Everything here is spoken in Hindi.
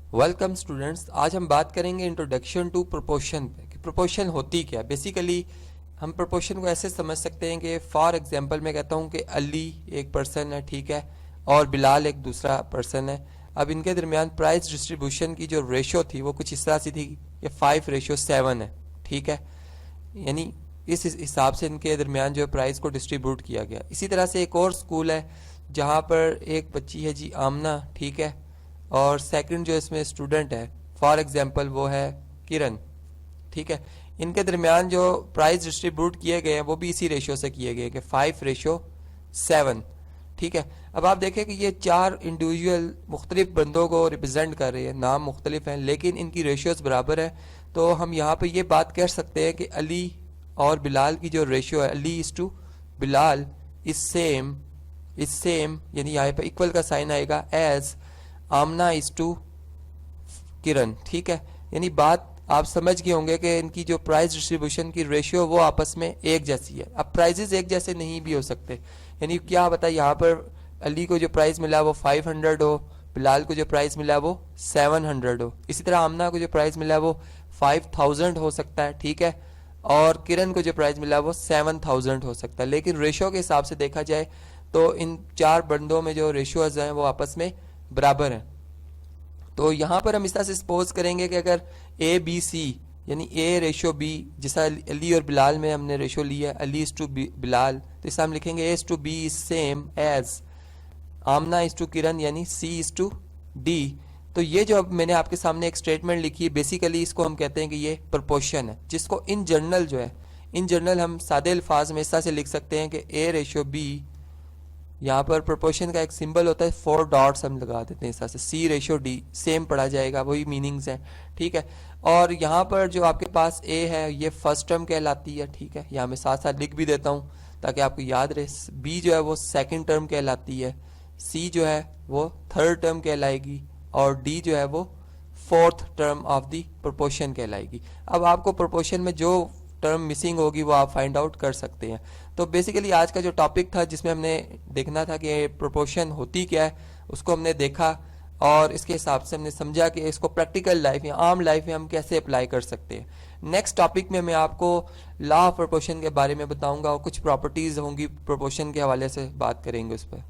Welcome students. आज हम बात करेंगे इंट्रोडक्शन टू प्रोपोर्शन पे कि प्रोपोर्शन होती क्या है। बेसिकली हम प्रोपोर्शन को ऐसे समझ सकते हैं कि फॉर एग्जांपल मैं कहता हूँ कि अली एक पर्सन है, ठीक है, और बिलाल एक दूसरा पर्सन है। अब इनके दरमियान प्राइस डिस्ट्रीब्यूशन की जो रेशो थी वो कुछ इस तरह से थी कि 5:7 है, ठीक है। यानी इस हिसाब से इनके दरमियान जो प्राइस को डिस्ट्रीब्यूट किया गया। इसी तरह से एक और स्कूल है जहाँ पर एक बच्ची है जी आमना, ठीक है, और सेकंड जो इसमें स्टूडेंट है फॉर एग्जांपल वो है किरण, ठीक है। इनके दरमियान जो प्राइस डिस्ट्रीब्यूट किए गए हैं वो भी इसी रेशियो से किए गए कि 5:7, ठीक है। अब आप देखें कि ये चार इंडिविजुअल मुख्तलिफ बंदों को रिप्रेजेंट कर रहे हैं, नाम मुख्तलिफ हैं लेकिन इनकी रेशियोज बराबर है। तो हम यहाँ पे ये बात कह सकते हैं कि अली और बिलाल की जो रेशियो है, Ali is to Bilal is same, यानी यहाँ पे इक्वल का साइन आएगा as Amna is to Kiran, ठीक है। यानी बात आप समझ गए होंगे कि इनकी जो प्राइस डिस्ट्रीब्यूशन की रेशियो वो आपस में एक जैसी है। अब प्राइजेस एक जैसे नहीं भी हो सकते, यानी क्या बताए यहाँ पर अली को जो प्राइस मिला वो 500 हो, बिलाल को जो प्राइस मिला वो 700 हो। इसी तरह आमना को जो प्राइस मिला वो 5000 हो सकता है, ठीक है, और किरण को जो प्राइस मिला वो 7000 हो सकता है। लेकिन रेशियो के हिसाब से देखा जाए तो इन चार बंदों में जो रेशियोज हैं वो आपस में बराबर हैं। तो यहाँ पर हम इस तरह से सपोज करेंगे कि अगर ए बी सी यानी ए रेशो बी, जैसा अली और बिलाल में हमने रेशो लिया अली इज टू बिलाल, तो इस हम लिखेंगे A is to B is same as Amna is to Kiran यानी सी इज टू डी। तो ये जो अब मैंने आपके सामने एक स्टेटमेंट लिखी है बेसिकली इसको हम कहते हैं कि ये प्रोपोर्शन है, जिसको इन जनरल जो है इन जनरल हम सादे अल्फाज में इस तरह से लिख सकते हैं कि ए रेशो बी, यहाँ पर प्रोपोर्शन का एक सिंबल होता है 4 डॉट्स हम लगा देते हैं इस तरह से, सी रेशियो डी सेम पढ़ा जाएगा, वही मीनिंग्स हैं, ठीक है। और यहाँ पर जो आपके पास ए है ये फर्स्ट टर्म कहलाती है, ठीक है, यहाँ मैं साथ साथ लिख भी देता हूँ ताकि आपको याद रहे। बी जो है वो सेकंड टर्म कहलाती है, सी जो है वो थर्ड टर्म कहलाएगी और डी जो है वो fourth term of the proportion कहलाएगी। अब आपको प्रोपोर्शन में जो टर्म मिसिंग होगी वो आप फाइंड आउट कर सकते हैं। तो बेसिकली आज का जो टॉपिक था जिसमें हमने देखना था कि प्रोपोर्शन होती क्या है उसको हमने देखा और इसके हिसाब से हमने समझा कि इसको प्रैक्टिकल लाइफ या आम लाइफ में हम कैसे अप्लाई कर सकते हैं। नेक्स्ट टॉपिक में मैं आपको लॉ ऑफ प्रोपोर्शन के बारे में बताऊंगा और कुछ प्रॉपर्टीज होंगी प्रोपोर्शन के हवाले से बात करेंगे उस पर।